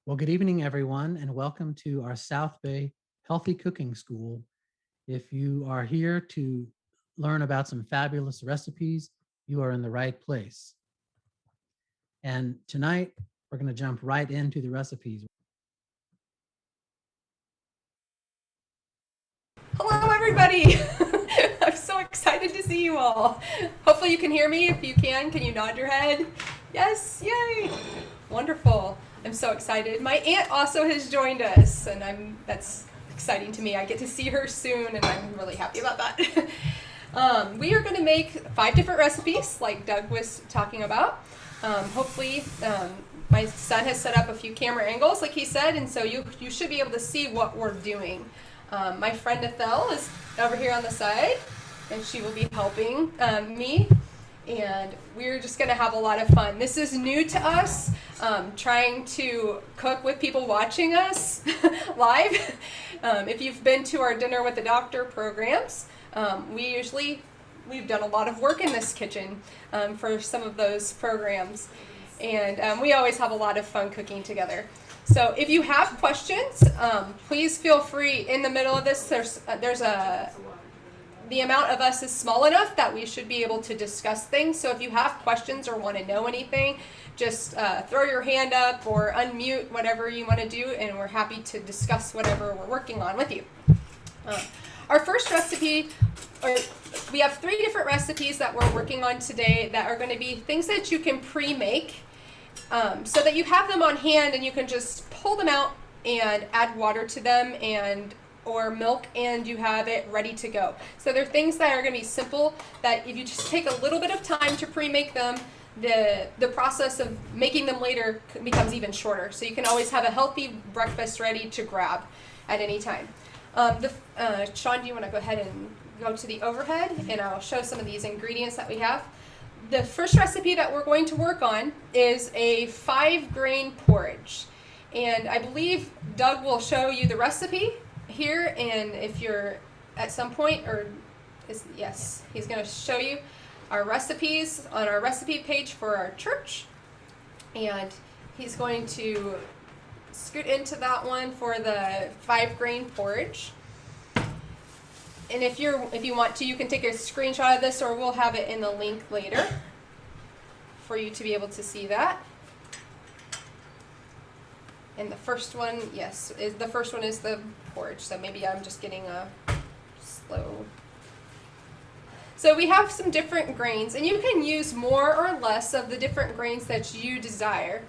Well, good evening, everyone, and welcome to our South Bay Healthy Cooking School. If you are here to learn about some fabulous recipes, you are in the right place. And tonight, we're going to jump right into the recipes. Hello, everybody. I'm so excited to see you all. Hopefully you can hear me. If you can you nod your head? Yes, yay. Wonderful. I'm so excited. My aunt also has joined us, and that's exciting to me. I get to see her soon, and I'm really happy about that. We are going to make 5 different recipes, like Doug was talking about. Hopefully, my son has set up a few camera angles, like he said, and so you should be able to see what we're doing. My friend Ethel is over here on the side, and she will be helping me. And we're just going to have a lot of fun. This is new to us, trying to cook with people watching us live. If you've been to our Dinner with the Doctor programs, we've done a lot of work in this kitchen for some of those programs. And we always have a lot of fun cooking together. So if you have questions, please feel free. In the middle of this, the amount of us is small enough that we should be able to discuss things. So if you have questions or want to know anything, just throw your hand up or unmute, whatever you want to do, and we're happy to discuss whatever we're working on with you. Our first recipe, we have 3 different recipes that we're working on today that are going to be things that you can pre-make. So that you have them on hand and you can just pull them out and add water to them or milk, and you have it ready to go. So they're things that are going to be simple, that if you just take a little bit of time to pre-make them, the process of making them later becomes even shorter. So you can always have a healthy breakfast ready to grab at any time. Sean, do you want to go ahead and go to the overhead, and I'll show some of these ingredients that we have. The first recipe that we're going to work on is a 5-grain porridge. And I believe Doug will show you the recipe here, and if you're at some point, yes, he's going to show you our recipes on our recipe page for our church. And he's going to scoot into that one for the 5-grain porridge. And if you want to, you can take a screenshot of this, or we'll have it in the link later for you to be able to see that. And the first one, yes, the first one is the porridge. So maybe I'm just getting a slow. So we have some different grains, and you can use more or less of the different grains that you desire.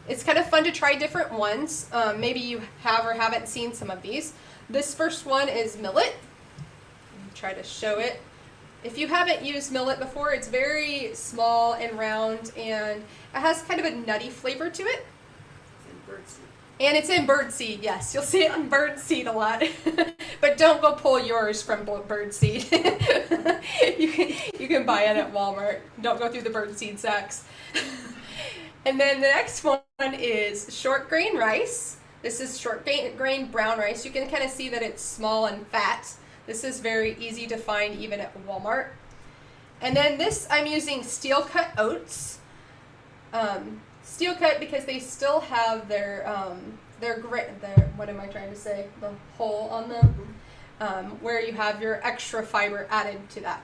It's kind of fun to try different ones. Maybe you have or haven't seen some of these. This first one is millet. I'll try to show it. If you haven't used millet before, it's very small and round, and it has kind of a nutty flavor to it. It's in birdseed. And it's in birdseed, yes. You'll see it in birdseed a lot. But don't go pull yours from birdseed. You can buy it at Walmart. Don't go through the birdseed sacks. And then the next one is short grain rice. This is short grain brown rice. You can kind of see that it's small and fat. This is very easy to find even at Walmart. And then this, I'm using steel cut oats. Steel cut because they still have their what am I trying to say? The hole on them, where you have your extra fiber added to that.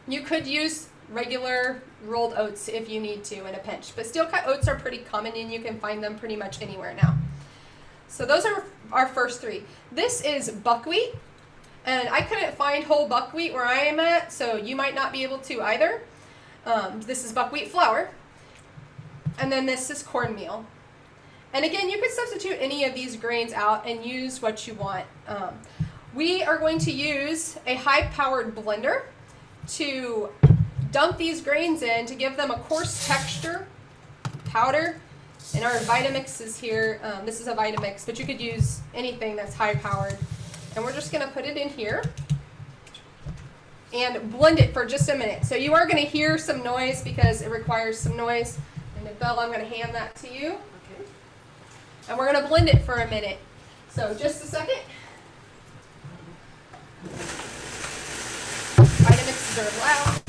You could use regular rolled oats if you need to in a pinch, but steel cut oats are pretty common, and you can find them pretty much anywhere now. So those are our first 3. This is buckwheat, and I couldn't find whole buckwheat where I am at, so you might not be able to either. This is buckwheat flour, and then this is cornmeal. And again, you could substitute any of these grains out and use what you want. We are going to use a high-powered blender to dump these grains in to give them a coarse texture, powder. And our Vitamix is here. This is a Vitamix, but you could use anything that's high-powered. And we're just going to put it in here and blend it for just a minute. So you are going to hear some noise because it requires some noise. And Bella, I'm going to hand that to you. Okay. And we're going to blend it for a minute. So just a second. Vitamixes are loud.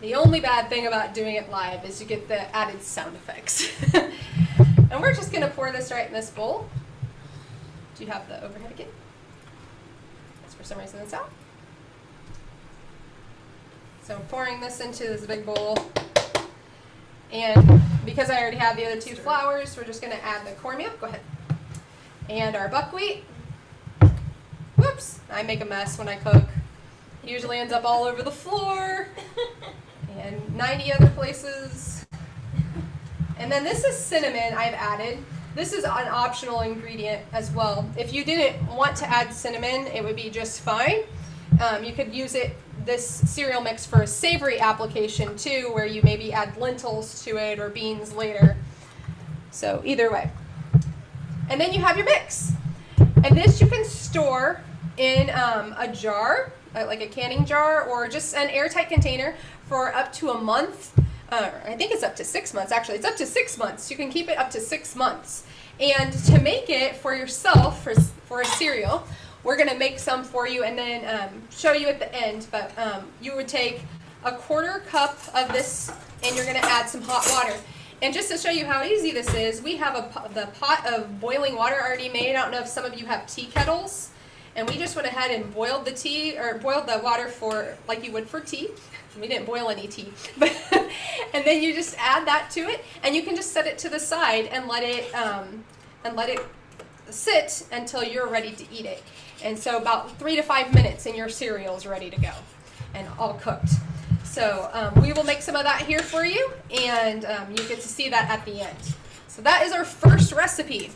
The only bad thing about doing it live is you get the added sound effects. And we're just going to pour this right in this bowl. Do you have the overhead again? Because for some reason it's out. So I'm pouring this into this big bowl. And because I already have the other two flours, we're just going to add the cornmeal. Go ahead. And our buckwheat. Whoops, I make a mess when I cook. It usually ends up all over the floor and 90 other places. And then this is cinnamon I've added. This is an optional ingredient as well. If you didn't want to add cinnamon, it would be just fine. You could use this cereal mix for a savory application too, where you maybe add lentils to it or beans later. So either way. And then you have your mix. And this you can store in a jar, like a canning jar, or just an airtight container for up to a month. I think it's up to 6 months, actually. It's up to 6 months. You can keep it up to 6 months. And to make it for yourself, for a cereal, we're going to make some for you and then show you at the end. But you would take a 1/4 cup of this, and you're going to add some hot water. And just to show you how easy this is, we have the pot of boiling water already made. I don't know if some of you have tea kettles. And we just went ahead and boiled the tea, or boiled the water for, like you would for tea. We didn't boil any tea. And then you just add that to it, and you can just set it to the side and let it sit until you're ready to eat it. And so about 3 to 5 minutes and your cereal is ready to go and all cooked. So we will make some of that here for you, and you get to see that at the end. So that is our first recipe.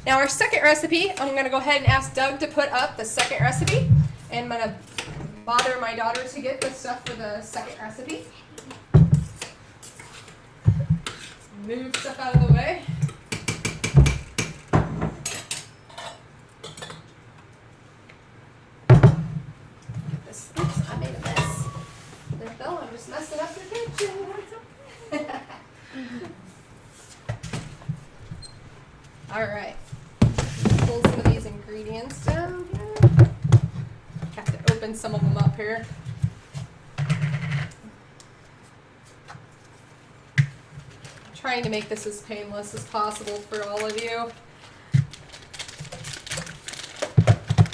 Now our second recipe, I'm going to go ahead and ask Doug to put up the second recipe. And I'm going to bother my daughter to get the stuff for the second recipe. Move stuff out of the way. Get this. Oops, I made a mess. Phil, I'm just messing up your kitchen. All right. Pull some of these ingredients down here. Have to open some of them up here. I'm trying to make this as painless as possible for all of you.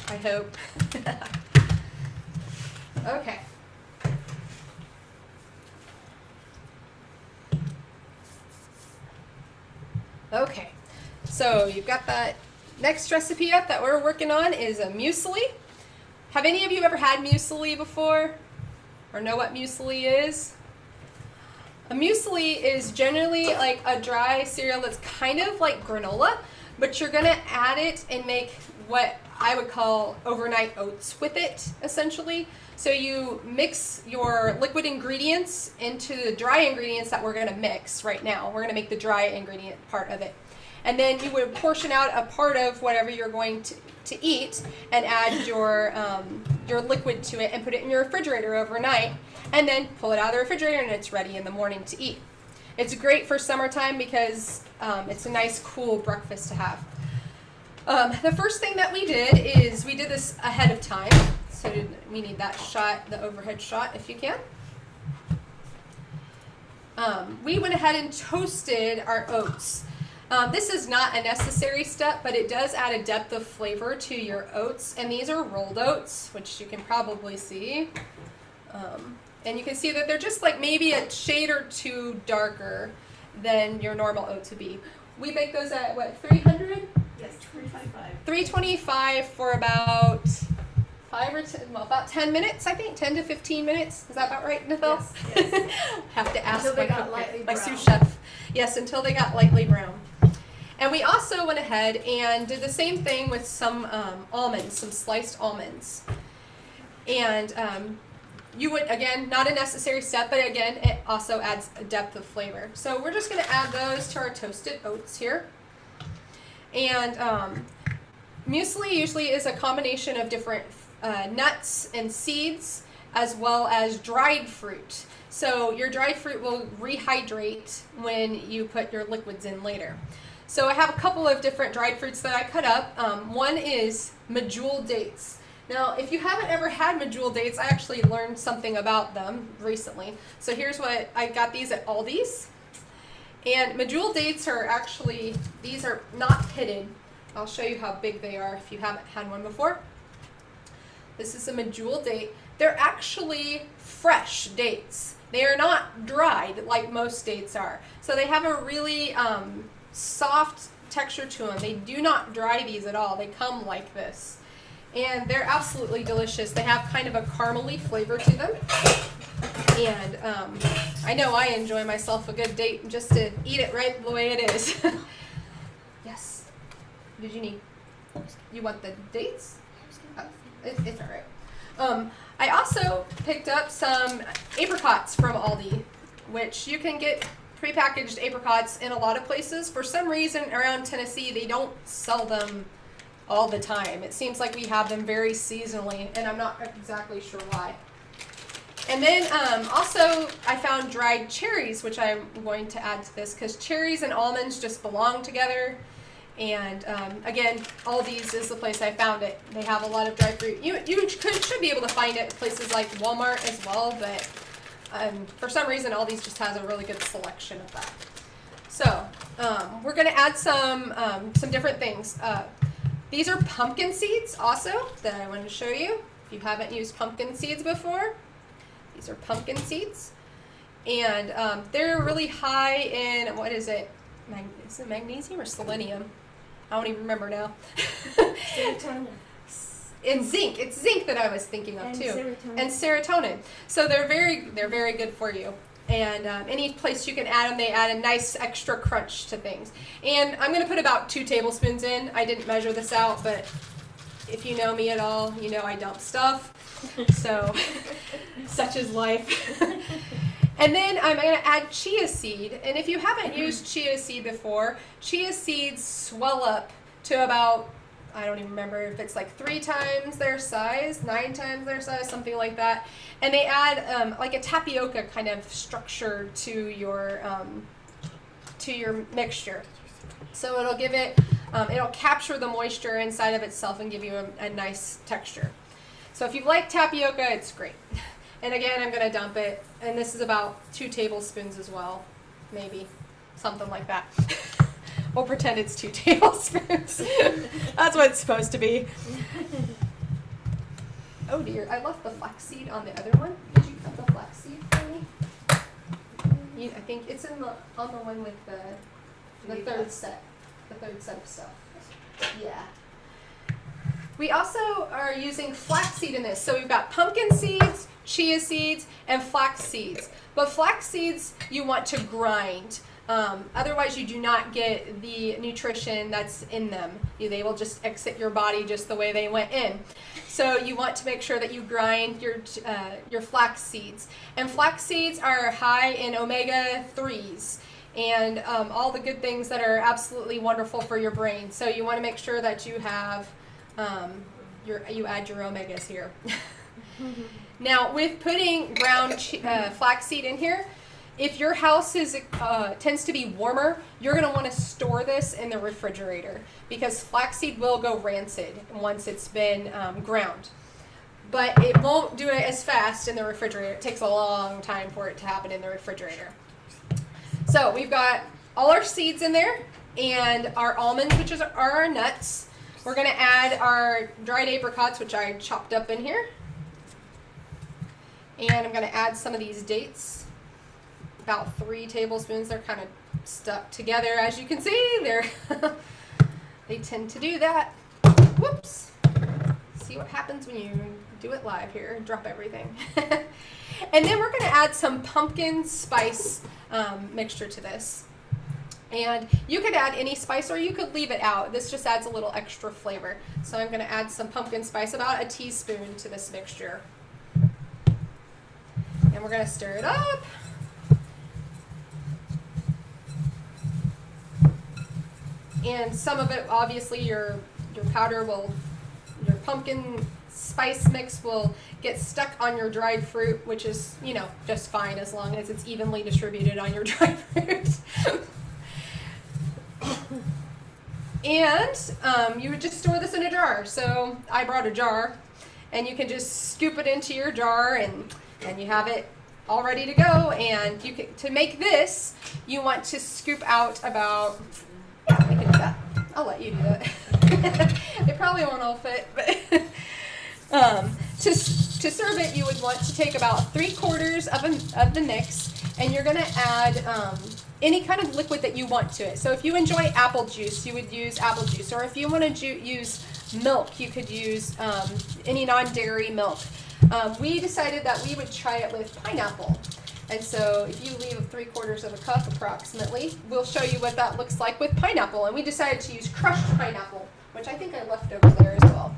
I hope. Okay. Okay. So you've got that next recipe up that we're working on is a muesli. Have any of you ever had muesli before? Or know what muesli is? A muesli is generally like a dry cereal that's kind of like granola, but you're going to add it and make what I would call overnight oats with it, essentially. So you mix your liquid ingredients into the dry ingredients that we're going to mix right now. We're going to make the dry ingredient part of it. And then you would portion out a part of whatever you're going to eat and add your liquid to it and put it in your refrigerator overnight, and then pull it out of the refrigerator and it's ready in the morning to eat. It's great for summertime because it's a nice cool breakfast to have. The first thing that we did is we did this ahead of time. So we need that shot, the overhead shot, if you can. We went ahead and toasted our oats. This is not a necessary step, but it does add a depth of flavor to your oats. And these are rolled oats, which you can probably see. And you can see that they're just like maybe a shade or two darker than your normal oats would be. We bake those at, what, 300? Yes, 325. 325 for about 10 minutes, I think, 10 to 15 minutes. Is that about right, Nathal? Yes, yes. Have to ask Until they got lightly my brown. sous chef. Yes, until they got lightly brown. And we also went ahead and did the same thing with some almonds, some sliced almonds. And you would, again, not a necessary step, but again, it also adds a depth of flavor. So we're just going to add those to our toasted oats here. And muesli usually is a combination of different nuts and seeds, as well as dried fruit. So your dried fruit will rehydrate when you put your liquids in later. So I have a couple of different dried fruits that I cut up. One is Medjool Dates. Now, if you haven't ever had Medjool Dates, I actually learned something about them recently. So here's what, I got these at Aldi's. And Medjool Dates are actually, these are not pitted. I'll show you how big they are if you haven't had one before. This is a Medjool Date. They're actually fresh dates. They are not dried like most dates are. So they have a really soft texture to them. They do not dry these at all. They come like this. And they're absolutely delicious. They have kind of a caramely flavor to them. And I know I enjoy myself a good date just to eat it right the way it is. Yes. What did you need? You want the dates? Oh, it's all right. I also picked up some apricots from Aldi, which you can get prepackaged apricots in a lot of places. For some reason around Tennessee, they don't sell them all the time. It seems like we have them very seasonally, and I'm not exactly sure why. And then also I found dried cherries, which I'm going to add to this because cherries and almonds just belong together. And again, Aldi's is the place I found it. They have a lot of dried fruit. You should be able to find it at places like Walmart as well, but for some reason Aldi's just has a really good selection of that. So we're going to add some different things. These are pumpkin seeds also that I wanted to show you. If you haven't used pumpkin seeds before, these are pumpkin seeds. And they're really high in, what is it? Is it magnesium or selenium? I don't even remember now. Serotonin. And zinc. It's zinc that I was thinking of And too. serotonin. And serotonin. So they're very good for you. And any place you can add them, they add a nice extra crunch to things. And I'm going to put about 2 tablespoons in. I didn't measure this out, but if you know me at all, you know I dump stuff. So, such is life. And then I'm going to add chia seed. And if you haven't used chia seed before, chia seeds swell up to about, I don't even remember if it's like 3 times their size, 9 times their size, something like that. And they add like a tapioca kind of structure to your mixture. So it'll give it, it'll capture the moisture inside of itself and give you a nice texture. So if you like tapioca, it's great. And again, I'm going to dump it. And this is about 2 tablespoons as well, maybe, something like that. We'll pretend it's 2 tablespoons. That's what it's supposed to be. Oh dear, I left the flax seed on the other one. Did you cut the flax seed for me? I think it's on the one with the third set of stuff. Yeah. We also are using flax seed in this. So we've got pumpkin seeds, chia seeds, and flax seeds. But flax seeds you want to grind. Otherwise you do not get the nutrition that's in them. They will just exit your body just the way they went in. So you want to make sure that you grind your flax seeds. And flax seeds are high in omega-3s and all the good things that are absolutely wonderful for your brain. So you want to make sure that you have you add your omegas here. Now with putting ground flaxseed in here, if your house tends to be warmer, you're going to want to store this in the refrigerator because flaxseed will go rancid once it's been ground. But it won't do it as fast in the refrigerator. It takes a long time for it to happen in the refrigerator. So we've got all our seeds in there and our almonds, which are our nuts. We're going to add our dried apricots, which I chopped up in here. And I'm going to add some of these dates, about 3 tablespoons. They're kind of stuck together, as you can see. They tend to do that. Whoops. See what happens when you do it live here. Drop everything. And then we're going to add some pumpkin spice mixture to this. And you could add any spice or you could leave it out. This just adds a little extra flavor. So I'm going to add some pumpkin spice, about a teaspoon to this mixture. And we're going to stir it up. And some of it, obviously, your powder will, your pumpkin spice mix will get stuck on your dried fruit, which is, you know, just fine as long as it's evenly distributed on your dried fruit. And you would just store this in a jar. So I brought a jar, and you can just scoop it into your jar, and you have it all ready to go. And you can, to make this, you want to scoop out about, yeah, we can do that. I'll let you do that. It probably won't all fit, but to serve it, you would want to take about 3/4 of the mix, and you're going to add any kind of liquid that you want to it. So if you enjoy apple juice, you would use apple juice, or if you want to use milk, you could use any non-dairy milk. We decided that we would try it with pineapple. And so if you leave 3/4 of a cup approximately, we'll show you what that looks like with pineapple. And we decided to use crushed pineapple, which I think I left over there as well.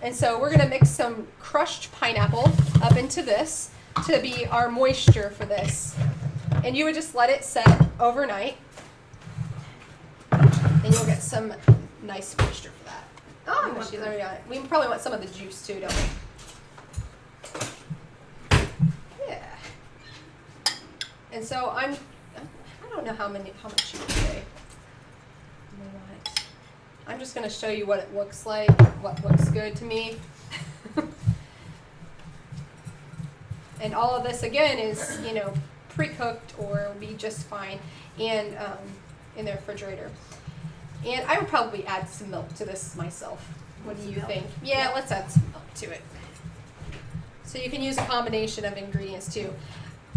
And so we're going to mix some crushed pineapple up into this to be our moisture for this. And you would just let it set overnight, and you'll get some nice moisture for that. Oh, she's already on it. We probably want some of the juice too, don't we? Yeah. And so I don't know how much you would say. I'm just going to show you what it looks like, what looks good to me. And all of this again is, you know, pre-cooked or will be just fine and in the refrigerator. And I would probably add some milk to this myself. What do you think? Yeah, let's add some milk to it. So you can use a combination of ingredients too.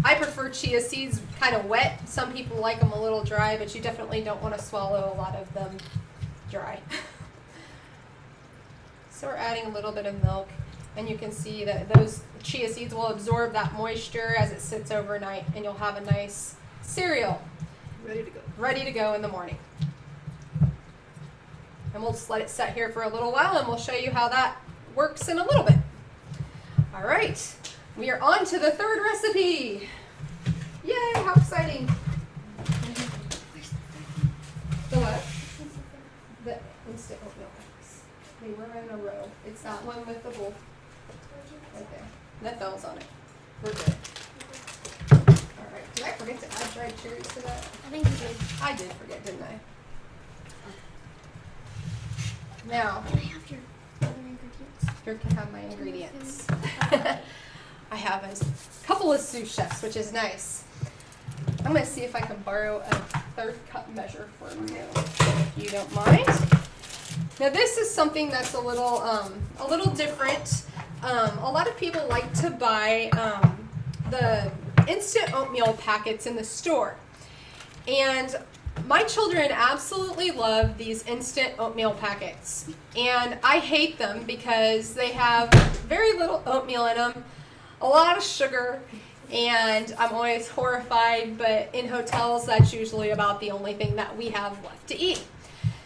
I prefer chia seeds kind of wet. Some people like them a little dry, but you definitely don't want to swallow a lot of them dry. So we're adding a little bit of milk, and you can see that those chia seeds will absorb that moisture as it sits overnight, and you'll have a nice cereal ready to go in the morning. And we'll just let it set here for a little while, and we'll show you how that works in a little bit. All right, we are on to the third recipe. Yay, how exciting. The what? The instant oatmeal mix. They were in a row. It's that one with the bowl. Right there. Methyls on it. We're good. All right. Did I forget to add dried cherries to that? I think you did. I did forget, didn't I? Now, Can I have your other ingredients? here can have my ingredients. I have a couple of sous chefs, which is nice. I'm going to see if I can borrow a 1/3 cup measure for you, if you don't mind. Now this is something that's a little different. A lot of people like to buy the instant oatmeal packets in the store, and my children absolutely love these instant oatmeal packets, and I hate them because they have very little oatmeal in them, a lot of sugar, and I'm always horrified, but in hotels that's usually about the only thing that we have left to eat.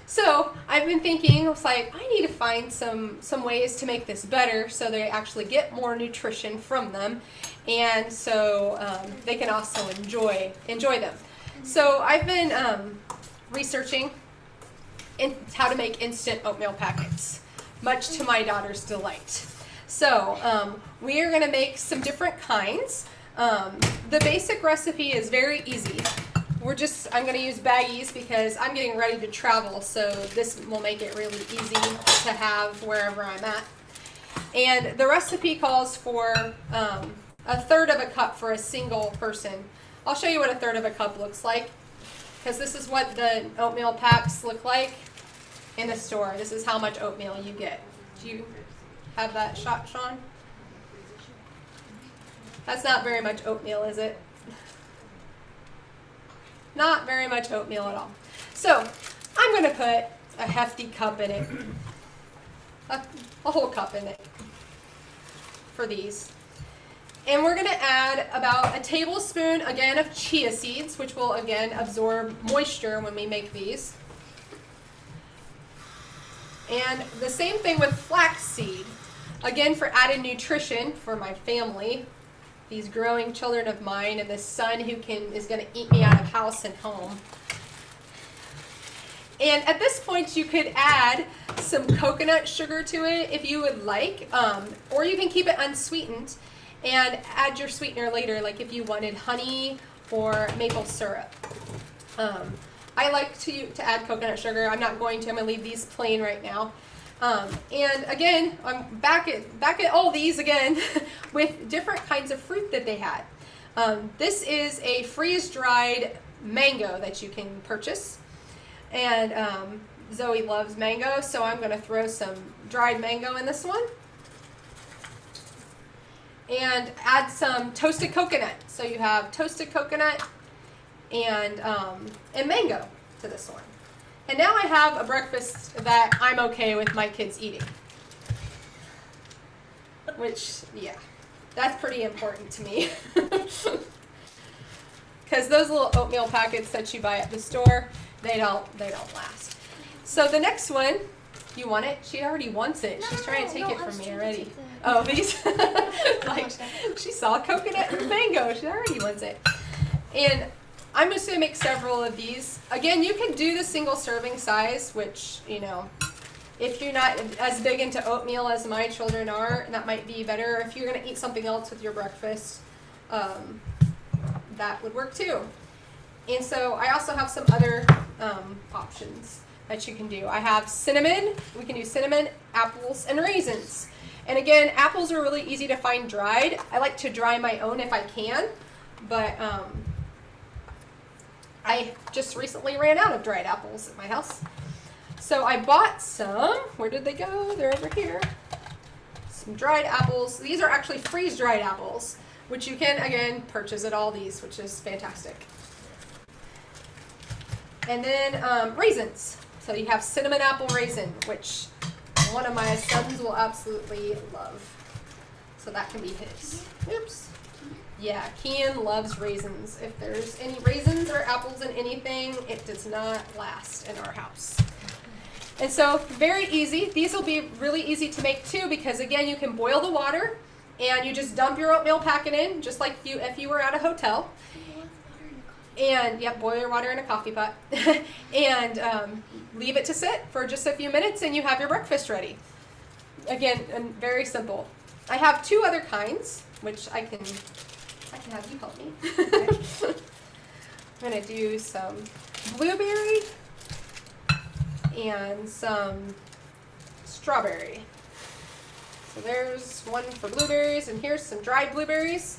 So I've been thinking, I was like, I need to find some ways to make this better so they actually get more nutrition from them, and so they can also enjoy them. So I've been researching how to make instant oatmeal packets, much to my daughter's delight. So we are going to make some different kinds. The basic recipe is very easy. I'm going to use baggies because I'm getting ready to travel, so this will make it really easy to have wherever I'm at. And the recipe calls for 1/3 of a cup for a single person. I'll show you what 1/3 of a cup looks like, because this is what the oatmeal packs look like in the store. This is how much oatmeal you get. Do you have that shot, Sean? That's not very much oatmeal, is it? Not very much oatmeal at all. So I'm going to put a hefty cup in it, a whole cup in it for these. And we're going to add about a tablespoon, again, of chia seeds, which will, again, absorb moisture when we make these. And the same thing with flax seed, again, for added nutrition for my family, these growing children of mine, and this son who is going to eat me out of house and home. And at this point, you could add some coconut sugar to it if you would like, or you can keep it unsweetened and add your sweetener later, like if you wanted honey or maple syrup. I like to add coconut sugar. I'm not going to. I'm going to leave these plain right now. And again, I'm back at all these again with different kinds of fruit that they had. This is a freeze-dried mango that you can purchase. And Zoe loves mango, so I'm going to throw some dried mango in this one. And add some toasted coconut. So you have toasted coconut and mango to this one. And now I have a breakfast that I'm okay with my kids eating. Which, yeah, that's pretty important to me. Because those little oatmeal packets that you buy at the store, they don't last. So the next one, you want it? She already wants it. She's trying to take it from me already. Oh, these? Like, she saw coconut and mango. She already wants it. And I'm just going to make several of these. Again, you can do the single serving size, which, you know, if you're not as big into oatmeal as my children are, that might be better. If you're going to eat something else with your breakfast, that would work too. And so I also have some other options that you can do. I have cinnamon. We can do cinnamon, apples, and raisins. And again, apples are really easy to find dried. I like to dry my own if I can, but I just recently ran out of dried apples at my house. So I bought some. Where did they go? They're over here. Some dried apples. These are actually freeze-dried apples, which you can, again, purchase at Aldi's, which is fantastic. And then raisins. So you have cinnamon apple raisin, which one of my sons will absolutely love. So that can be his. Oops. Yeah, Kian loves raisins. If there's any raisins or apples in anything, it does not last in our house. And so very easy. These will be really easy to make too, because again, you can boil the water and you just dump your oatmeal packet in, just like if you were at a hotel. And yep, boil your water in a coffee pot and leave it to sit for just a few minutes and you have your breakfast ready. Again, and very simple. I have two other kinds, which I can have you help me. I'm going to do some blueberry and some strawberry. So there's one for blueberries, and here's some dried blueberries.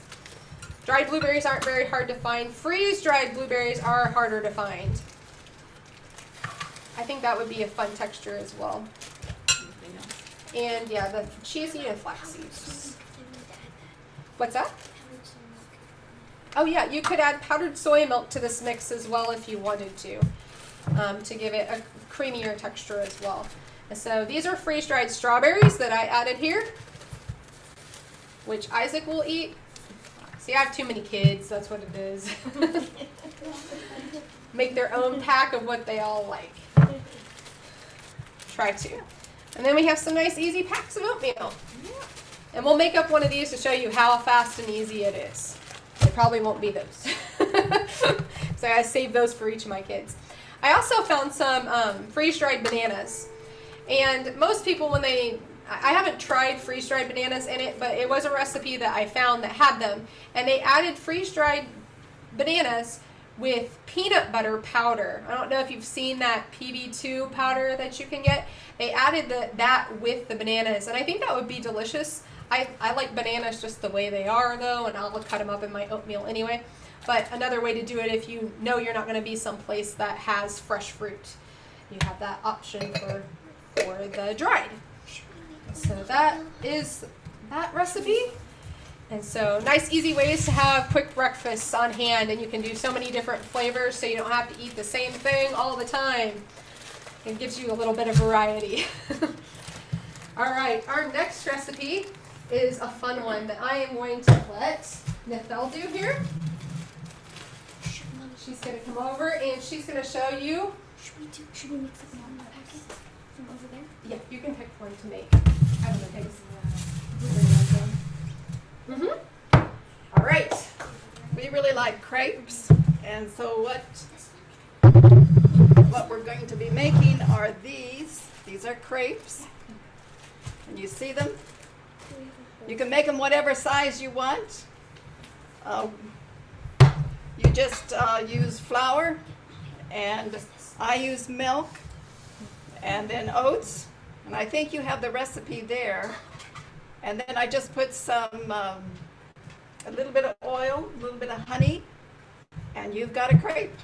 Dried blueberries aren't very hard to find. Freeze-dried blueberries are harder to find. I think that would be a fun texture as well. And yeah, the chia seed and flax seeds. What's that? Oh yeah, you could add powdered soy milk to this mix as well if you wanted to give it a creamier texture as well. And so these are freeze-dried strawberries that I added here, which Isaac will eat. See, I have too many kids, that's what it is. Make their own pack of what they all like. Try to. And then we have some nice easy packs of oatmeal. And we'll make up one of these to show you how fast and easy it is. It probably won't be those. So I save those for each of my kids. I also found some freeze-dried bananas. And most people when I haven't tried freeze-dried bananas in it, but it was a recipe that I found that had them. And they added freeze-dried bananas with peanut butter powder. I don't know if you've seen that PB2 powder that you can get. They added that with the bananas, and I think that would be delicious. I like bananas just the way they are, though, and I'll cut them up in my oatmeal anyway. But another way to do it if you know you're not going to be someplace that has fresh fruit. You have that option for the dried. So that is that recipe. And so nice, easy ways to have quick breakfasts on hand, and you can do so many different flavors so you don't have to eat the same thing all the time. It gives you a little bit of variety. All right, our next recipe is a fun one that I am going to let Nithel do here. She's going to come over and she's going to show you. Should we mix it in the packet from over there? Yeah, you can pick one to make. I don't know, All right, we really like crepes, and so what we're going to be making are these. These are crepes. Can you see them? You can make them whatever size you want. You just use flour, and I use milk, and then oats. And I think you have the recipe there. And then I just put some, a little bit of oil, a little bit of honey, and you've got a crepe.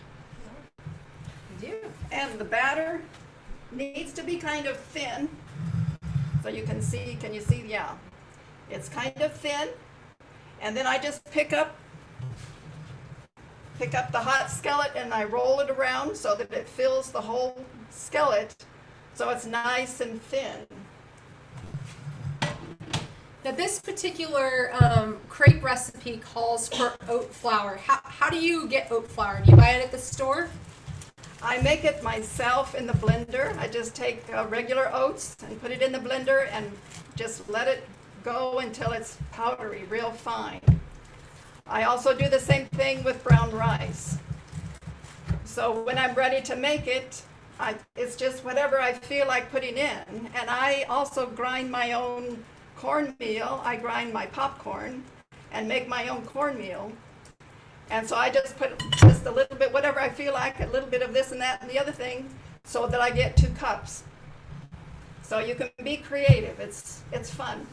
You do. And the batter needs to be kind of thin. So you can see, can you see? Yeah. It's kind of thin. And then I just pick up the hot skillet and I roll it around so that it fills the whole skillet so it's nice and thin. Now this particular crepe recipe calls for oat flour. How do you get oat flour? Do you buy it at the store? I make it myself in the blender. I just take regular oats and put it in the blender and just let it go until it's powdery, real fine. I also do the same thing with brown rice. So when I'm ready to make it, it's just whatever I feel like putting in. And I also grind my own cornmeal. I grind my popcorn and make my own cornmeal. And so I just put just a little bit, whatever I feel like, a little bit of this and that and the other thing, so that I get 2 cups. So you can be creative. It's fun.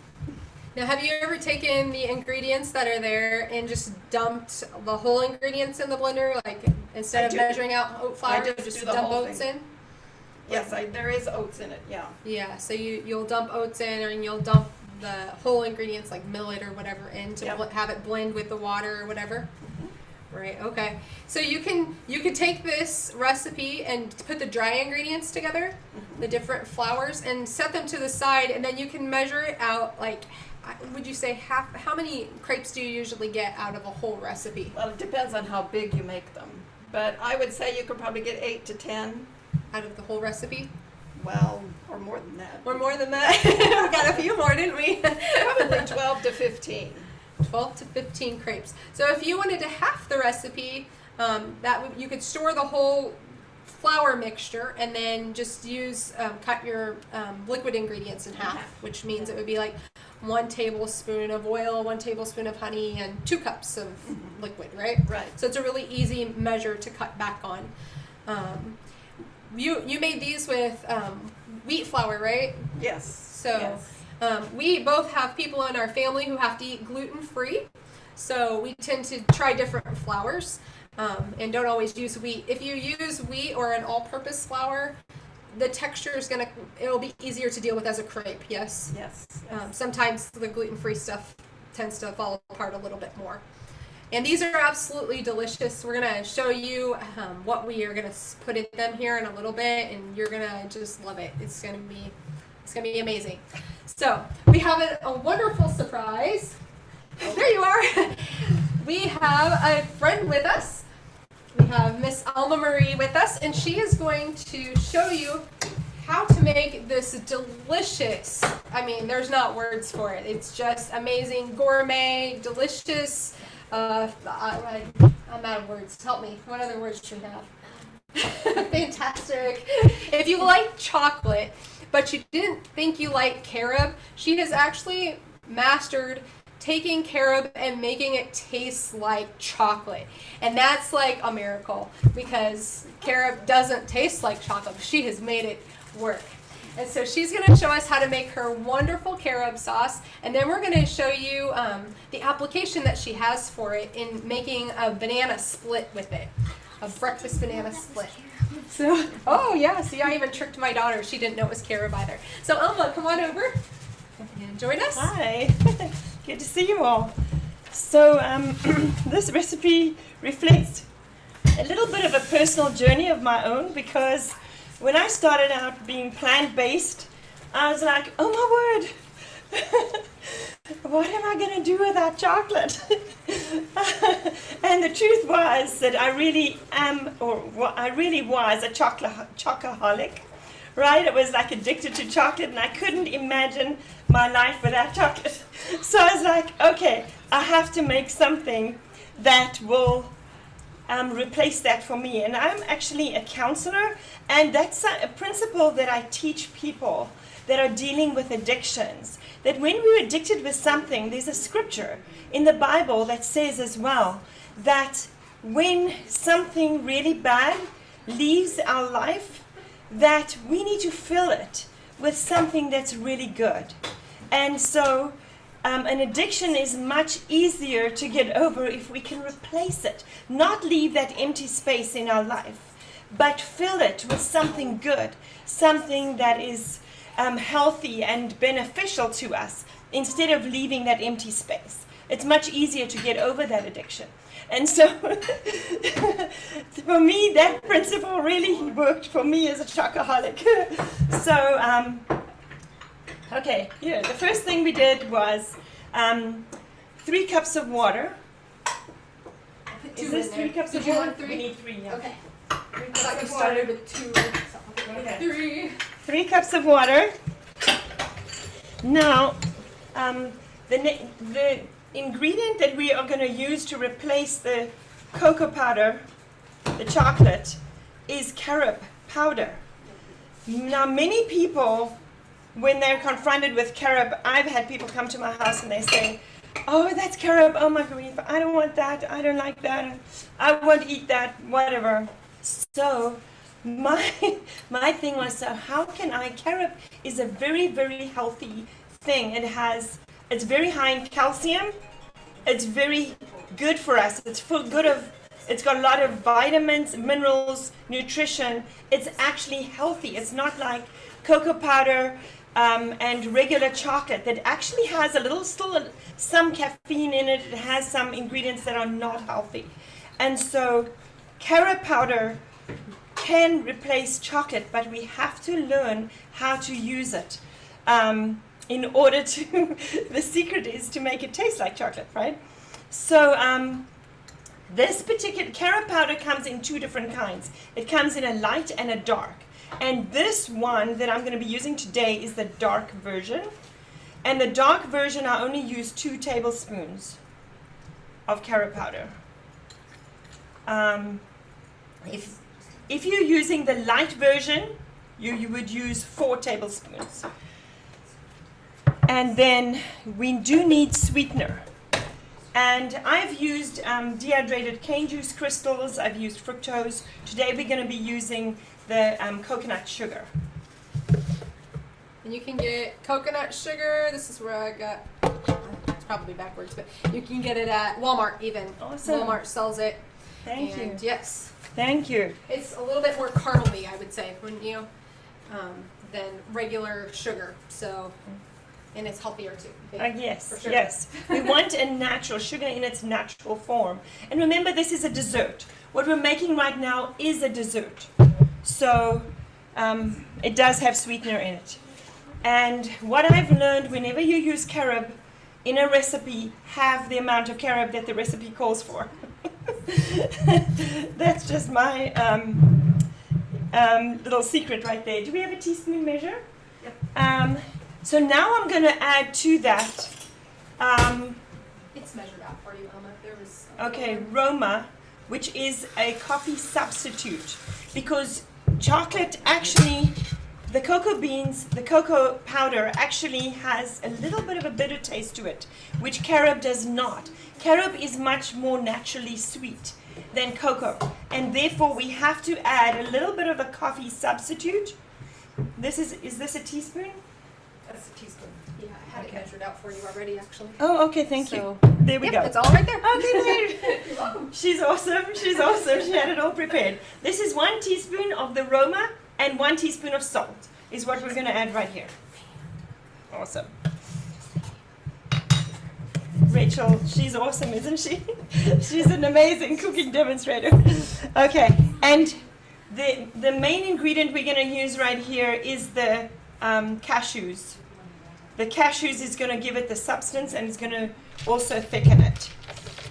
Now, have you ever taken the ingredients that are there and just dumped the whole ingredients in the blender, like instead of measuring out oat flour, just dump oats in? Yes, there is oats in it. Yeah. Yeah. So you'll dump oats in, and you'll dump the whole ingredients like millet or whatever in to have it blend with the water or whatever. Right. Okay. So you can take this recipe and put the dry ingredients together, the different flours, and set them to the side, and then you can measure it out. Like, would you say how many crepes do you usually get out of a whole recipe? Well, it depends on how big you make them, but I would say you could probably get 8 to 10 out of the whole recipe. Well, or more than that. Or more than that. We got a few more, didn't we? Probably 12 to 15. 12 to 15 crepes. So if you wanted to half the recipe, you could store the whole flour mixture and then just cut your liquid ingredients in half, which means it would be like 1 tablespoon of oil, 1 tablespoon of honey, and 2 cups of liquid, right? Right. So it's a really easy measure to cut back on. You made these with wheat flour, right? Yes. So. Yes. We both have people in our family who have to eat gluten-free, so we tend to try different flours and don't always use wheat. If you use wheat or an all-purpose flour, the texture is it'll be easier to deal with as a crepe, yes? Yes. Sometimes the gluten-free stuff tends to fall apart a little bit more. And these are absolutely delicious. We're going to show you what we are going to put in them here in a little bit, and you're going to just love it. It's going to be amazing. So we have a wonderful surprise. There you are. We have a friend with us. We have Miss Alma Marie with us, and she is going to show you how to make this delicious, I mean, there's not words for it. It's just amazing, gourmet, delicious. I'm out of words. Help me. What other words should we have? Fantastic. If you like chocolate, but you didn't think you liked carob, she has actually mastered taking carob and making it taste like chocolate. And that's like a miracle, because carob doesn't taste like chocolate. She has made it work. And so she's going to show us how to make her wonderful carob sauce, and then we're going to show you the application that she has for it in making a banana split with it, a breakfast banana split. So, oh yeah, see, I even tricked my daughter. She didn't know it was carob either. So Alma, come on over and join us. Hi, good to see you all. So this recipe reflects a little bit of a personal journey of my own, because when I started out being plant-based, I was like, oh my word, what am I going to do without chocolate? And the truth was that I really was a chocoholic, right? I was like addicted to chocolate, and I couldn't imagine my life without chocolate. So I was like, okay, I have to make something that will replace that for me. And I'm actually a counselor, and that's a principle that I teach people that are dealing with addictions, that when we're addicted with something, there's a scripture in the Bible that says as well that when something really bad leaves our life, that we need to fill it with something that's really good. And so an addiction is much easier to get over if we can replace it, not leave that empty space in our life, but fill it with something good, something that is healthy and beneficial to us, instead of leaving that empty space. It's much easier to get over that addiction. And so, for me, that principle really worked for me as a chocoholic. So, okay, here, the first thing we did was 3 cups of water. Is this 3 cups of Did you water? want 3? We need 3, yeah. Okay. 3 I cups thought you of started water. with 2. So I'll Okay. 3. 3 cups of water. Now, the ingredient that we are going to use to replace the cocoa powder, the chocolate, is carob powder. Now, many people, when they're confronted with carob, I've had people come to my house and they say, "Oh, that's carob. Oh my grief! I don't want that. I don't like that. I won't eat that. Whatever." So, my thing was, so how can I? Carob is a very, very healthy thing. It's very high in calcium. It's very good for us. It's got a lot of vitamins, minerals, nutrition. It's actually healthy. It's not like cocoa powder and regular chocolate that actually has still some caffeine in it. It has some ingredients that are not healthy. And so carob powder can replace chocolate, but we have to learn how to use it. In order to, the secret is to make it taste like chocolate, right? So this particular carob powder comes in 2 different kinds. It comes in a light and a dark. And this one that I'm going to be using today is the dark version. And the dark version, I only use 2 tablespoons of carob powder. If you're using the light version, you would use 4 tablespoons. And then we do need sweetener. And I've used dehydrated cane juice crystals. I've used fructose. Today we're going to be using the coconut sugar. And you can get coconut sugar. This is where I got. It's probably backwards, but you can get it at Walmart even. Awesome. Walmart sells it. Thank you. Yes. Thank you. It's a little bit more caramely, I would say, wouldn't you? Than regular sugar. So, and it's healthier too. Yes, for sure. yes. We want a natural sugar in its natural form. And remember, this is a dessert. What we're making right now is a dessert. So it does have sweetener in it. And what I've learned, whenever you use carob in a recipe, have the amount of carob that the recipe calls for. That's just my little secret right there. Do we have a teaspoon measure? Yep. So now I'm going to add to that. It's measured out for you, Alma. There was. Okay, Roma, which is a coffee substitute, because chocolate actually, the cocoa beans, the cocoa powder actually has a little bit of a bitter taste to it, which carob does not. Carob is much more naturally sweet than cocoa, and therefore we have to add a little bit of a coffee substitute. Is this a teaspoon? That's a teaspoon. Yeah, I had it measured out for you already, actually. Oh, okay, thank you. There we Yep, go. it's all right there. Okay, great. She's awesome. She's awesome. She had it all prepared. This is 1 teaspoon of the Roma and 1 teaspoon of salt is what we're going to add right here. Awesome. Rachel, she's awesome, isn't she? She's an amazing cooking demonstrator. Okay, and the main ingredient we're going to use right here is the cashews. The cashews is going to give it the substance, and it's going to also thicken it.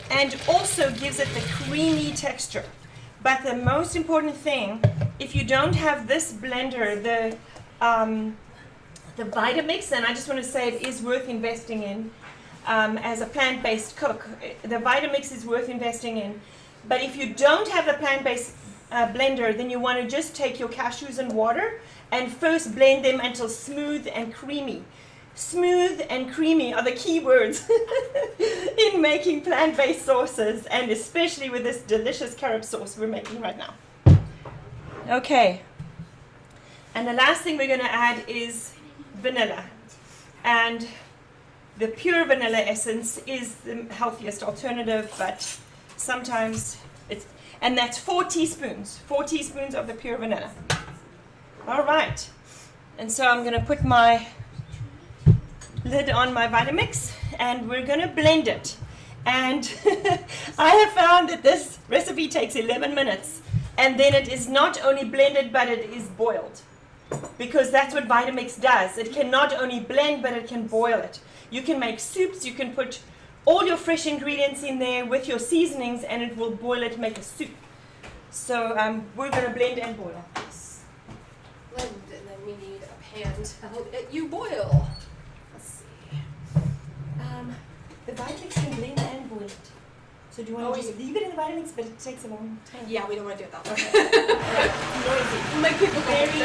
And also gives it the creamy texture. But the most important thing, if you don't have this blender, the Vitamix, and I just want to say it is worth investing in as a plant-based cook. The Vitamix is worth investing in. But if you don't have a plant-based blender, then you want to just take your cashews and water and first blend them until smooth and creamy. Smooth and creamy are the key words in making plant-based sauces, and especially with this delicious carob sauce we're making right now. Okay. And the last thing we're going to add is vanilla. And the pure vanilla essence is the healthiest alternative, but sometimes and that's 4 teaspoons of the pure vanilla. All right. And so I'm going to put my lid on my Vitamix, and we're going to blend it. And I have found that this recipe takes 11 minutes, and then it is not only blended, but it is boiled. Because that's what Vitamix does. It can not only blend, but it can boil it. You can make soups, you can put all your fresh ingredients in there with your seasonings, and it will boil it, make a soup. So we're going to blend and boil. Blend, and then we need a pan to help you boil. Let's see. The Vitamix can blend and boil it. So do you want to just leave it in the Vitamix, but it takes a long time? Yeah, we don't want to do it that way. Noisy. My people Very very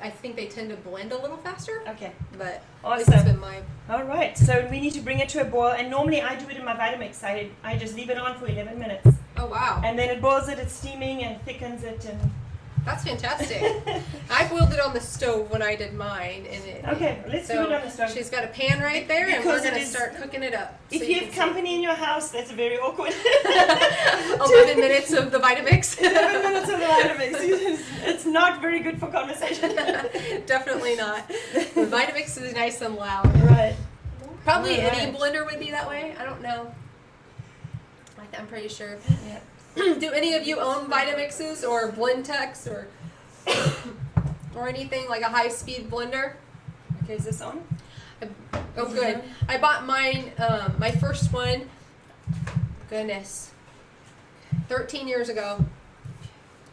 I think they tend to blend a little faster. Okay. But Awesome. this has been my... All right. So we need to bring it to a boil. And normally I do it in my Vitamix. I just leave it on for 11 minutes. Oh, wow. And then it boils it. It's steaming and thickens it. And that's fantastic. I boiled it on the stove when I did mine. Okay. Let's do it on the stove. She's got a pan right there, and we're going to start cooking it up. If you have company in your house, that's very awkward. 11 minutes of the Vitamix. 11 minutes of the Vitamix. It's not very good for conversation. Definitely not. The Vitamix is nice and loud. Right. Probably Right. any blender would be that way. I don't know. I'm pretty sure. Yeah. Do any of you own Vitamixes or Blendtex or anything like a high-speed blender? Okay, is this on? Oh, good. I bought mine, my first one, goodness, 13 years ago.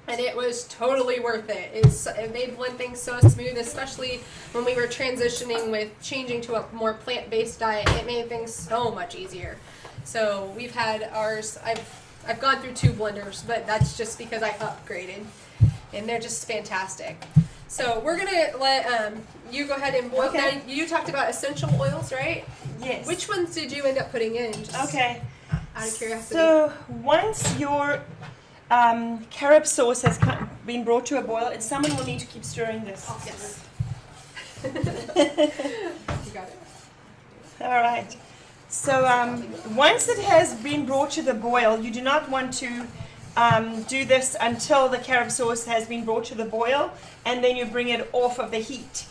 And it was totally worth it. It made blend things so smooth, especially when we were transitioning with changing to a more plant-based diet. It made things so much easier. So we've had ours. I've gone through 2 blenders, but that's just because I upgraded, and they're just fantastic. So we're gonna let you go ahead and boil. Okay. Now, you talked about essential oils, right? Yes. Which ones did you end up putting in? Just Okay. out of curiosity. So once your carob sauce has been brought to a boil, and someone will need to keep stirring this. Oh, yes. You got it. All right. So once it has been brought to the boil, you do not want to do this until the carob sauce has been brought to the boil, and then you bring it off of the heat.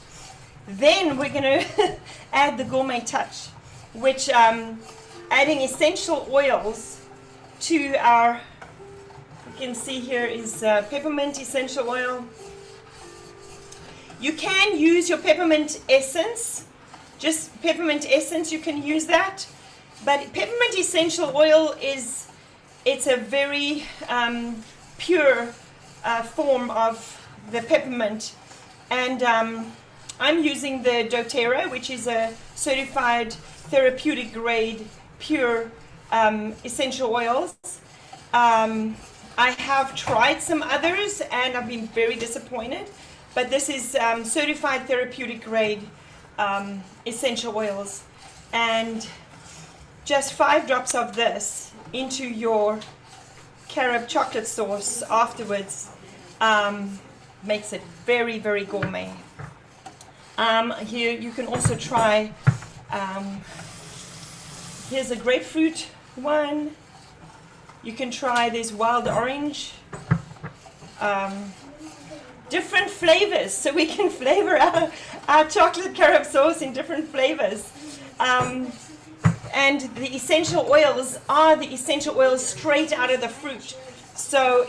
Then we're going to add the gourmet touch, which adding essential oils to our, you can see here is peppermint essential oil. You can use your peppermint essence. Just peppermint essence, you can use that. But peppermint essential oil it's a very pure form of the peppermint. And I'm using the doTERRA, which is a certified therapeutic grade pure essential oils. I have tried some others and I've been very disappointed. But this is certified therapeutic grade essential oils, and just 5 drops of this into your carob chocolate sauce afterwards makes it very, very gourmet. Here you can also try, here's a grapefruit one. You can try this wild orange. different flavors, so we can flavor our chocolate carob sauce in different flavors. And the essential oils are the essential oils straight out of the fruit. So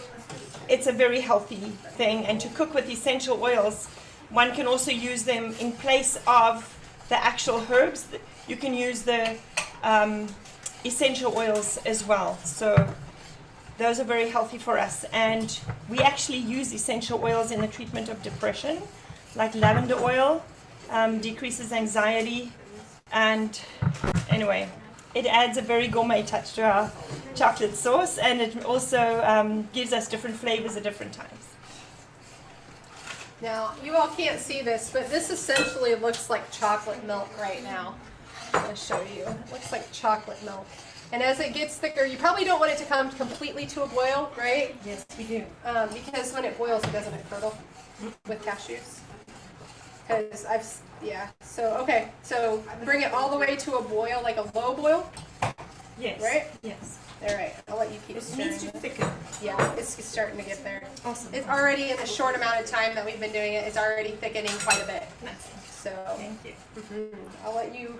it's a very healthy thing. And to cook with essential oils, one can also use them in place of the actual herbs. You can use the essential oils as well. So those are very healthy for us. And we actually use essential oils in the treatment of depression, like lavender oil, decreases anxiety. And anyway, it adds a very gourmet touch to our chocolate sauce, and it also gives us different flavors at different times. Now, you all can't see this, but this essentially looks like chocolate milk right now. I'm going to show you. It looks like chocolate milk. And as it gets thicker, you probably don't want it to come completely to a boil, right? Yes, we do. Because when it boils, it doesn't curdle with cashews. Because so bring it all the way to a boil, like a low boil. Yes. Right? Yes. All right, I'll let you keep It stirring. needs to thicken. Yeah, it's starting to get there. Awesome. It's already, in the short amount of time that we've been doing it, it's already thickening quite a bit. So Thank you. I'll let you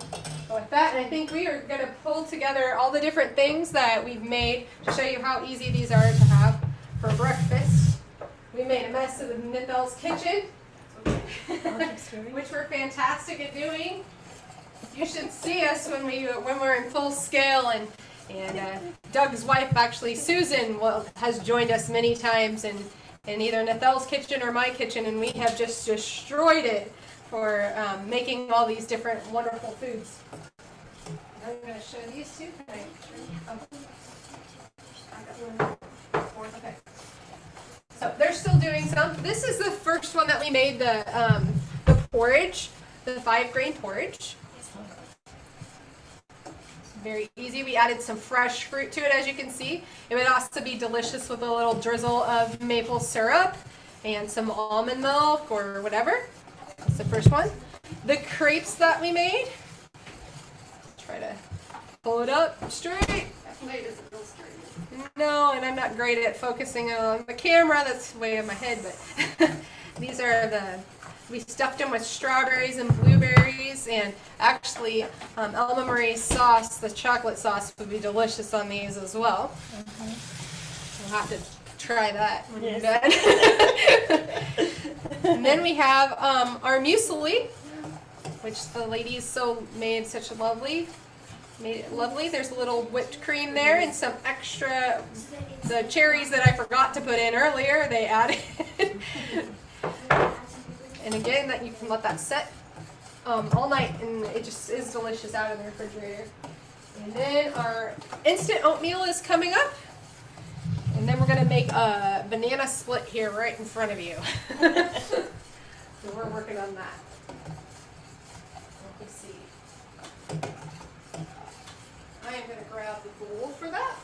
go with that. And I think we are going to pull together all the different things that we've made to show you how easy these are to have for breakfast. We made a mess of the Nithel's kitchen, which we're fantastic at doing. You should see us when we're in full scale. And Doug's wife, actually Susan, has joined us many times in either Nithel's kitchen or my kitchen, and we have just destroyed it for making all these different wonderful foods. I'm going to show these two. Okay. So they're still doing some. This is the first one that we made, the porridge, the 5-grain porridge. Very easy. We added some fresh fruit to it, as you can see. It would also be delicious with a little drizzle of maple syrup and some almond milk or whatever. That's the first one. The crepes that we made. Try to pull it up straight. No, and I'm not great at focusing on the camera. That's way in my head, but these are we stuffed them with strawberries and blueberries, and actually Elma Marie's sauce, the chocolate sauce, would be delicious on these as well. We'll have to try that when you're done. And then we have our muesli, which the ladies made such a lovely. Made it lovely. There's a little whipped cream there and some extra, the cherries that I forgot to put in earlier, they added. And again, that you can let that set all night, and it just is delicious out of the refrigerator. And then our instant oatmeal is coming up. And then we're going to make a banana split here right in front of you. So we're working on that. Let me see. I am going to grab the bowl for that.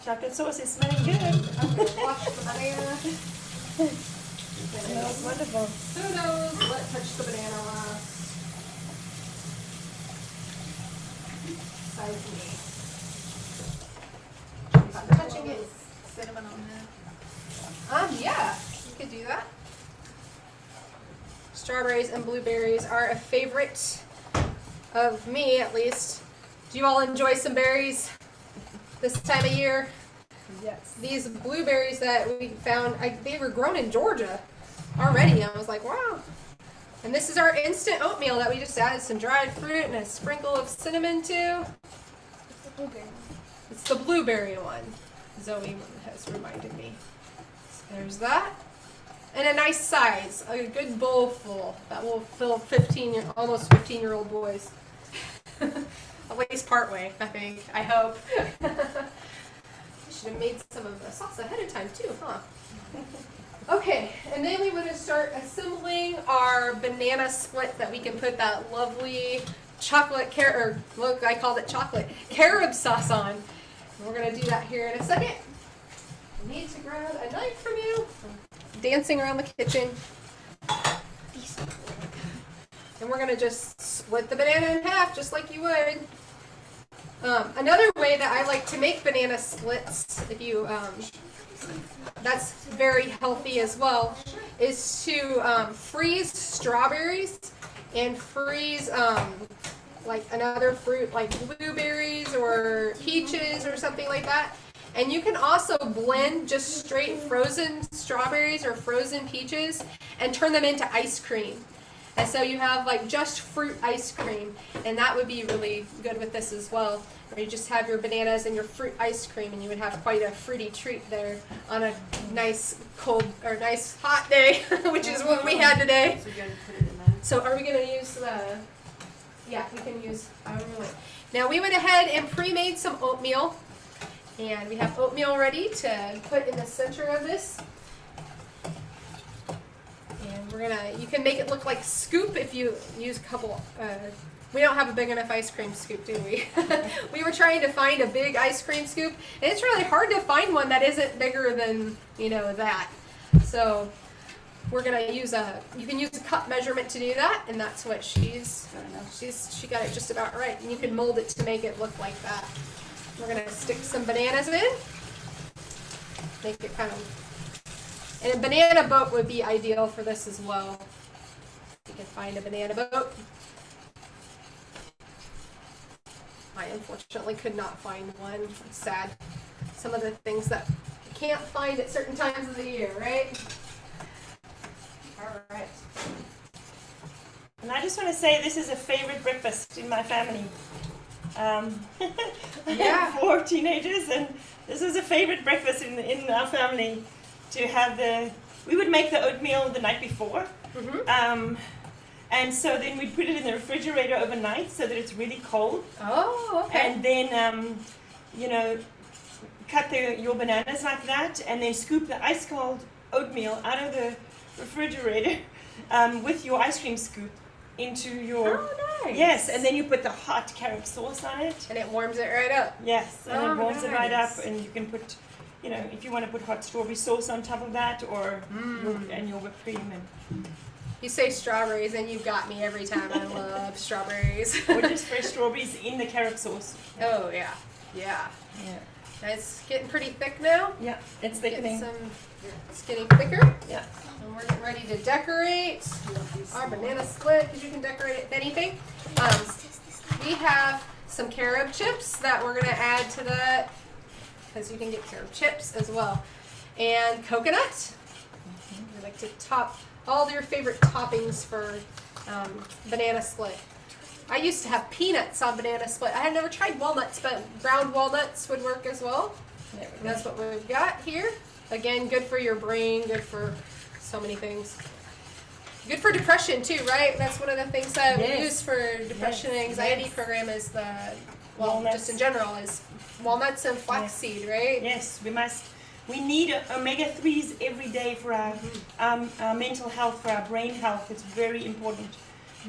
Chocolate sauce is smelling good. I'm going to wash the banana. It smells wonderful. Who knows what touched the banana last? Besides me. If I'm touching it. Cinnamon on that. Yeah, you could do that. Strawberries and blueberries are a favorite of me, at least. Do you all enjoy some berries this time of year? Yes. These blueberries that we found, they were grown in Georgia already. I was like, wow. And this is our instant oatmeal that we just added some dried fruit and a sprinkle of cinnamon to. It's the blueberry one. It's the blueberry one. Zoe has reminded me. So there's that. And a nice size, a good bowl full that will fill almost 15-year-old boys. At least part way, I think. I hope. Should have made some of the sauce ahead of time too, huh? Okay, and then we want to start assembling our banana split that we can put that lovely chocolate look, I called it chocolate carob sauce on. And we're going to do that here in a second. I need to grab a knife from you. I'm dancing around the kitchen. And we're going to just split the banana in half just like you would. Another way that I like to make banana splits, if you that's very healthy as well, is to freeze strawberries and freeze like another fruit like blueberries or peaches or something like that. And you can also blend just straight frozen strawberries or frozen peaches and turn them into ice cream. And so you have like just fruit ice cream, and that would be really good with this as well. Or you just have your bananas and your fruit ice cream, and you would have quite a fruity treat there on a nice cold or nice hot day, which is what we had today. So you're gonna put it in that? So are we going to use the, yeah, we can use, now we went ahead and pre-made some oatmeal, and we have oatmeal ready to put in the center of this. And we're gonna, you can make it look like scoop if you use a couple, we don't have a big enough ice cream scoop, do we? We were trying to find a big ice cream scoop, and it's really hard to find one that isn't bigger than, you know, that. So we're gonna use you can use a cup measurement to do that, and that's what she got it just about right. And you can mold it to make it look like that. We're gonna stick some bananas in, make it kind of, and a banana boat would be ideal for this as well. You can find a banana boat. I unfortunately could not find one. It's sad. Some of the things that you can't find at certain times of the year, right? All right. And I just want to say this is a favorite breakfast in my family. I have 4 teenagers, and this is a favorite breakfast in our family to have we would make the oatmeal the night before. Mm-hmm. And so then we'd put it in the refrigerator overnight so that it's really cold. Oh, okay. And then, you know, cut your bananas like that, and then scoop the ice cold oatmeal out of the refrigerator with your ice cream scoop into your... Oh, nice. Yes, and then you put the hot carob sauce on it. And it warms it right up. Yes, and Oh, it warms it right up, nice. and you can put, you know, if you want to put hot strawberry sauce on top of that, or your whipped cream, and You say strawberries, and you got me every time. I love strawberries. or just fresh strawberries in the carob sauce. Oh, yeah. Yeah. Yeah, It's getting pretty thick now. yeah, it's Getting thickening. it's getting thicker. Yeah. And we're getting ready to decorate our banana split, because you can decorate it with anything. We have some carob chips that we're going to add to that, because you can get carob chips as well. And coconut. We like to top all your favorite toppings for banana split. I used to have peanuts on banana split. I had never tried walnuts, but ground walnuts would work as well. There we And go. that's what we've got here. Again, good for your brain, good for so many things. Good for depression too, right? That's one of the things that Yes. we use for depression and anxiety Yes. program is Walnuts. just in general, is walnuts and flax seed, right? Yes, we need omega-3s every day for our mental health, for our brain health. It's very important.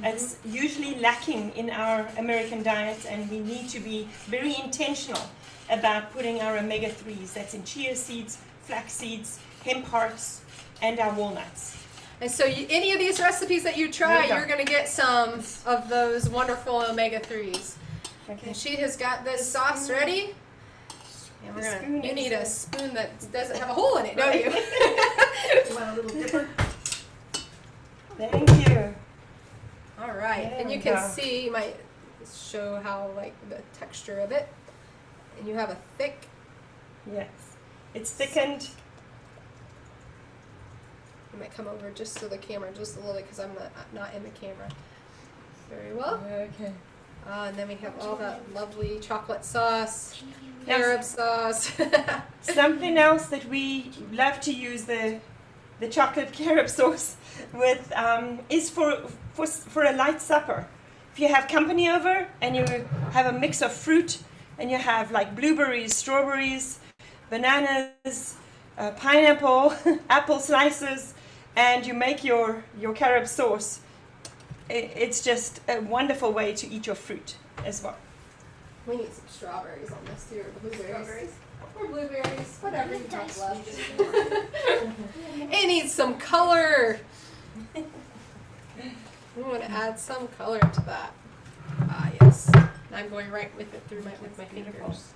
It's usually lacking in our American diet, and we need to be very intentional about putting our omega-3s. That's in chia seeds, flax seeds, hemp hearts, and our walnuts. And so any of these recipes that you There try, you go. you're going to get some of those wonderful omega-3s. Okay. And she has got this sauce ready. And we're The gonna, spoon you is need a the- spoon that doesn't have a hole in it, don't you? You want a little dipper? Thank you. All right, There and you we can go. see, you might show how, like, the texture of it. And you have a thick, Yes. It's thickened. you might come over just to the camera just a little bit because I'm not in the camera. Very well. Okay. And then we have all that lovely chocolate sauce, Yes. carob sauce. Something else that we love to use the chocolate carob sauce with is for a light supper. If you have company over and you have a mix of fruit and you have like blueberries, strawberries, bananas, pineapple, apple slices, and you make your carob sauce, it's just a wonderful way to eat your fruit as well. We need some strawberries on this too, or blueberries. Or blueberries, whatever you have left. It needs some color. We want to add some color to that. Ah, yes. And I'm going right with it with my fingers.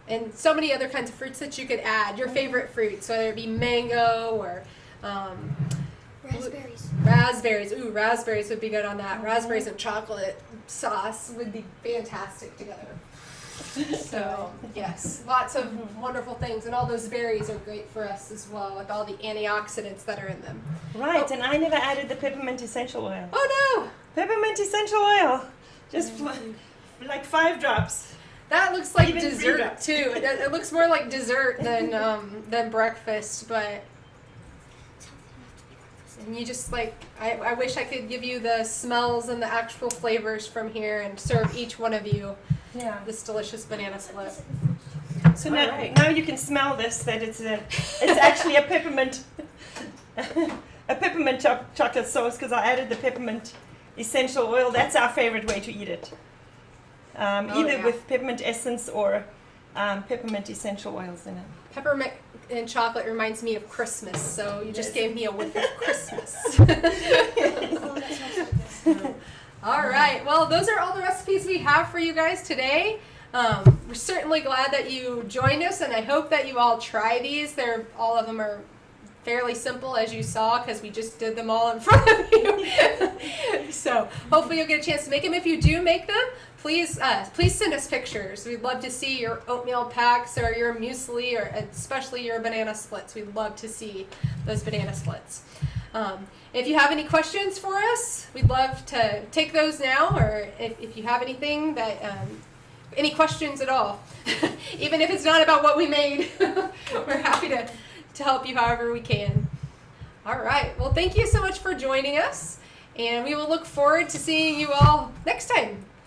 and so many other kinds of fruits that you could add. Your favorite fruits, whether it be mango or Raspberries. raspberries. Ooh, raspberries would be good on that. Raspberries and chocolate sauce would be fantastic together. So, yes, lots of wonderful things. And all those berries are great for us as well, with all the antioxidants that are in them. Right, and I never added the peppermint essential oil. Oh, no! Peppermint essential oil. Just like 5 drops. That looks like Even 3 dessert, drops. too. It looks more like dessert than breakfast, but... And you just like, I wish I could give you the smells and the actual flavors from here and serve each one of you this delicious banana split. So now, Alright. now you can smell this, that it's actually a peppermint, chocolate sauce, because I added the peppermint essential oil. That's our favorite way to eat it. Either with peppermint essence or peppermint essential oils in it. Peppermint and chocolate reminds me of Christmas, so you just gave me a whiff of Christmas. Oh, that smells so good. All right, well, those are all the recipes we have for you guys today. We're certainly glad that you joined us, and I hope that you all try these. All of them are fairly simple, as you saw, because we just did them all in front of you. So hopefully you'll get a chance to make them. If you do make them, please send us pictures. We'd love to see your oatmeal packs or your muesli, or especially your banana splits. We'd love to see those banana splits. If you have any questions for us, we'd love to take those now, or if you have anything that, any questions at all, even if it's not about what we made, we're happy to help you however we can. All right, well, thank you so much for joining us, and we will look forward to seeing you all next time.